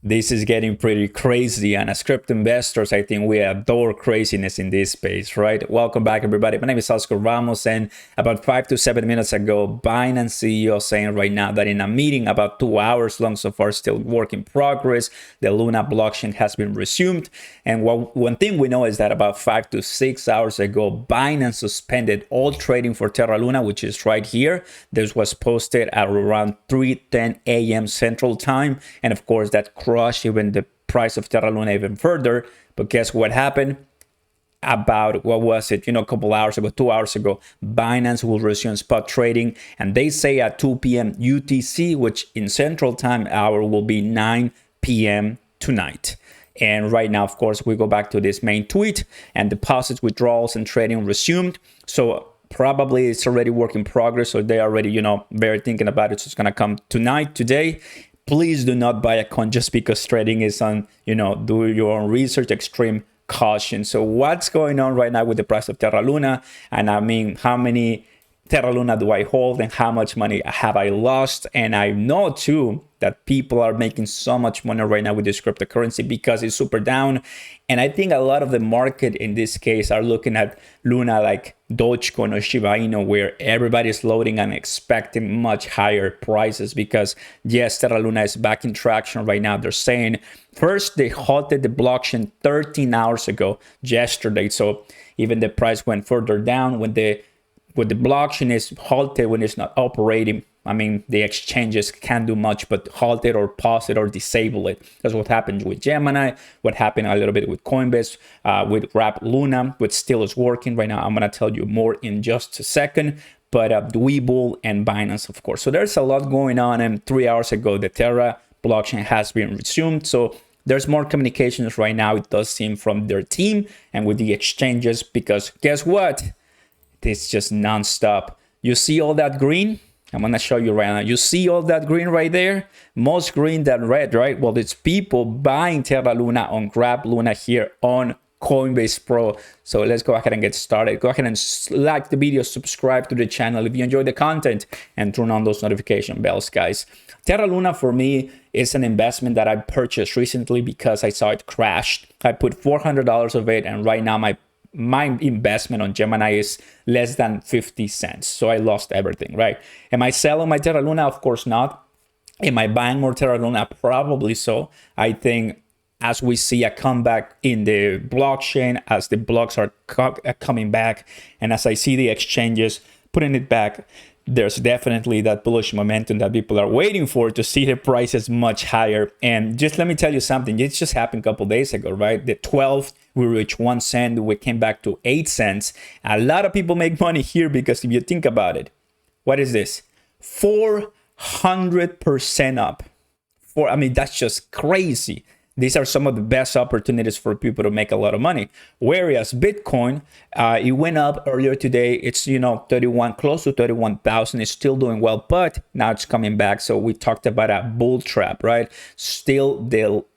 This is getting pretty crazy, and as crypto investors, I think we adore craziness in this space, right? Welcome back, everybody. My name is Ramos, and about 5 to 7 minutes ago, Binance CEO saying right now that in a meeting about 2 hours long, so far still work in progress, the Luna blockchain has been resumed. And one thing we know is that about 5 to 6 hours ago, Binance suspended all trading for Terra Luna, which is right here. This was posted at around 3:10 a.m. Central Time, and of course that crush even the price of Terra Luna even further. But guess what happened? About, what was it, a couple hours ago, 2 hours ago, Binance will resume spot trading, and they say at 2 p.m. UTC, which in Central Time hour will be 9 p.m. tonight. And right now, of course, we go back to this main tweet, and deposits, withdrawals, and trading resumed. So probably it's already work in progress, so they already, very thinking about it. So it's gonna come tonight, today. Please do not buy a coin just because trading is on, do your own research, extreme caution. So what's going on right now with the price of Terra Luna? And I mean, how many Terra Luna do I hold and how much money have I lost? And I know too that people are making so much money right now with this cryptocurrency because it's super down. And I think a lot of the market in this case are looking at Luna like dogecoin or shiba inu, where everybody's loading and expecting much higher prices because yes, Terra Luna is back in traction right now. They're saying first they halted the blockchain 13 hours ago, yesterday. So even the price went further down when the blockchain is halted, when it's not operating. I mean, the exchanges can't do much but halt it or pause it or disable it. That's what happened with Gemini, what happened a little bit with Coinbase, with Wrap Luna, which still is working right now. I'm going to tell you more in just a second. But Webull and Binance, of course. So there's a lot going on. And 3 hours ago, the Terra blockchain has been resumed. So there's more communications right now, it does seem, from their team and with the exchanges, because guess what? It's just nonstop. You see all that green? I'm going to show you right now. You see all that green right there? Most green than red, right? Well, it's people buying Terra Luna on Grab Luna here on Coinbase Pro. So let's go ahead and get started. Go ahead and like the video, subscribe to the channel if you enjoy the content, and turn on those notification bells, guys. Terra Luna for me is an investment that I purchased recently because I saw it crashed. I put $400 of it, and right now my investment on Gemini is less than 50 cents. So I lost everything, right? Am I selling my Terra Luna? Of course not. Am I buying more Terra Luna? Probably so. I think as we see a comeback in the blockchain, as the blocks are coming back, and as I see the exchanges putting it back, there's definitely that bullish momentum that people are waiting for to see the prices much higher. And just let me tell you something. It just happened a couple days ago, right? The 12th, we reached 1 cent. We came back to 8 cents. A lot of people make money here because if you think about it, what is this? 400% up. I mean, that's just crazy. These are some of the best opportunities for people to make a lot of money. Whereas Bitcoin, it went up earlier today. It's, 31, close to 31,000. It's still doing well, but now it's coming back. So we talked about a bull trap, right? Still,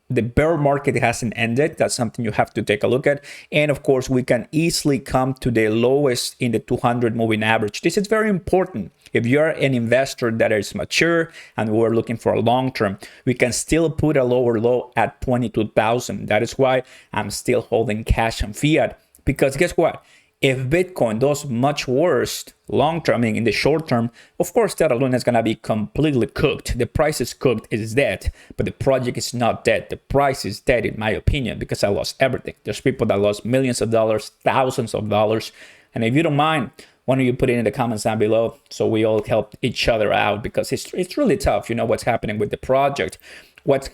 the bear market hasn't ended. That's something you have to take a look at. And of course, we can easily come to the lowest in the 200 moving average. This is very important. If you're an investor that is mature and we're looking for a long term, we can still put a lower low at 22,000. That is why I'm still holding cash and fiat, because guess what? If Bitcoin does much worse long term, in the short term, of course, Terra Luna is going to be completely cooked. The price is cooked, it is dead, but the project is not dead. The price is dead, in my opinion, because I lost everything. There's people that lost millions of dollars, thousands of dollars. And if you don't mind, why don't you put it in the comments down below so we all help each other out, because it's really tough. You know what's happening with the project. What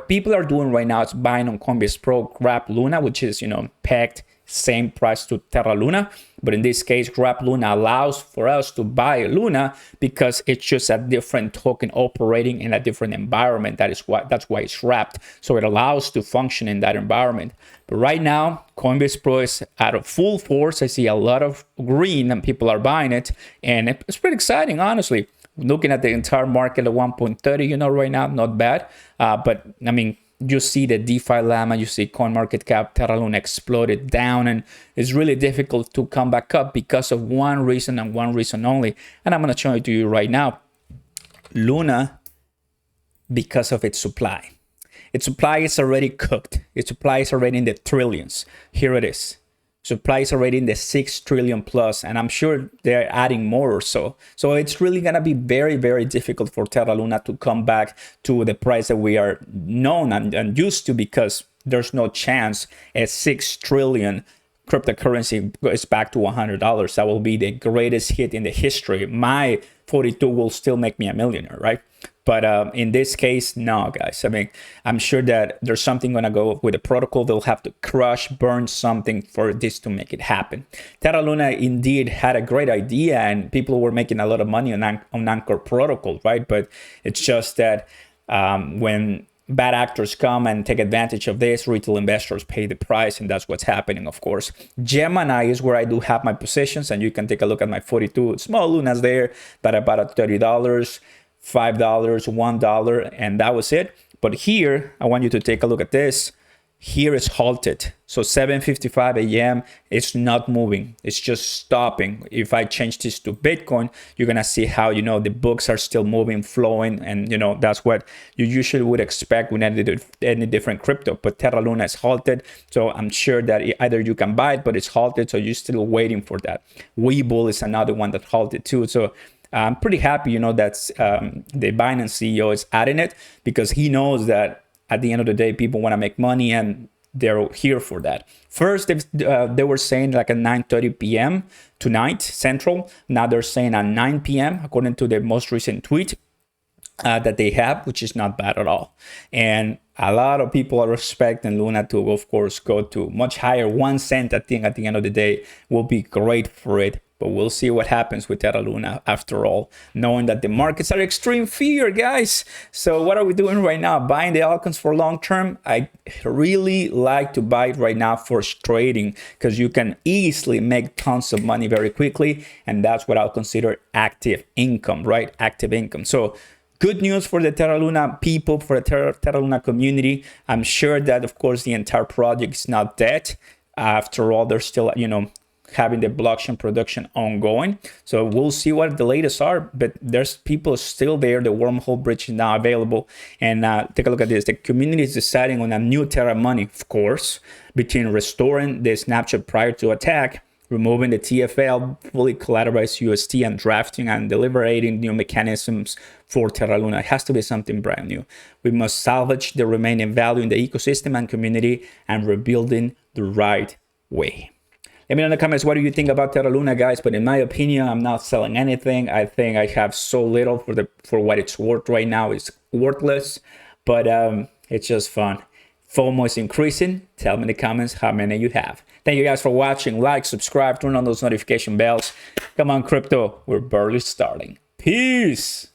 people are doing right now is buying on Coinbase Pro Grab Luna, which is, pegged same price to Terra Luna. But in this case, Grab Luna allows for us to buy Luna because it's just a different token operating in a different environment. That's why it's wrapped. So it allows to function in that environment. But right now, Coinbase Pro is out of full force. I see a lot of green and people are buying it. And it's pretty exciting, honestly. Looking at the entire market at 1.30, right now, not bad. But I mean, you see the DeFi llama, you see CoinMarketCap, Terra Luna exploded down, and it's really difficult to come back up because of one reason and one reason only. And I'm going to show it to you right now. Luna, because of its supply. Its supply is already cooked. Its supply is already in the trillions. Here it is. Supply is already in the 6 trillion plus, and I'm sure they're adding more or so. So it's really gonna be very, very difficult for Terra Luna to come back to the price that we are known and used to, because there's no chance a 6 trillion cryptocurrency goes back to $100. That will be the greatest hit in the history. My 42 will still make me a millionaire, right? But in this case, no, guys. I mean, I'm sure that there's something going to go with the protocol. They'll have to crush, burn something for this to make it happen. Terra Luna indeed had a great idea, and people were making a lot of money on Anchor protocol, right? But it's just that when bad actors come and take advantage of this, retail investors pay the price, and that's what's happening, of course. Gemini is where I do have my positions, and you can take a look at my 42 small lunas there that I bought at $30, $5, $1, and that was it. But here, I want you to take a look at this. Here is halted. So 7:55 a.m. it's not moving. It's just stopping. If I change this to Bitcoin, you're gonna see how, you know, the books are still moving, flowing, and you know that's what you usually would expect with any different crypto. But Terra Luna is halted, so I'm sure that either you can buy it, but it's halted, so you're still waiting for that. Webull is another one that halted too. So I'm pretty happy, you know, that's the Binance CEO is adding it, because he knows that at the end of the day, people want to make money, and they're here for that. First, they were saying like at 9:30 p.m. tonight Central. Now they're saying at 9 p.m. according to the most recent tweet that they have, which is not bad at all. And a lot of people are expecting Luna to, of course, go to much higher. 1 cent, I think, at the end of the day will be great for it. But we'll see what happens with Terra Luna after all, knowing that the markets are extreme fear, guys. So what are we doing right now? Buying the altcoins for long term? I really like to buy it right now for trading, because you can easily make tons of money very quickly. And that's what I'll consider active income, right? Active income. So good news for the Terra Luna people, for the Terra Luna community. I'm sure that, of course, the entire project is not dead. After all, they're still, you know, having the blockchain production ongoing. So we'll see what the latest are, but there's people still there. The wormhole bridge is now available. And take a look at this. The community is deciding on a new Terra money, of course, between restoring the snapshot prior to attack, removing the TFL, fully collateralized UST, and drafting and deliberating new mechanisms for Terra Luna. It has to be something brand new. We must salvage the remaining value in the ecosystem and community and rebuilding the right way. Let me know in the comments, what do you think about Terra Luna, guys? But in my opinion, I'm not selling anything. I think I have so little for what it's worth right now. It's worthless, but it's just fun. FOMO is increasing. Tell me in the comments how many you have. Thank you guys for watching. Like, subscribe, turn on those notification bells. Come on, crypto. We're barely starting. Peace.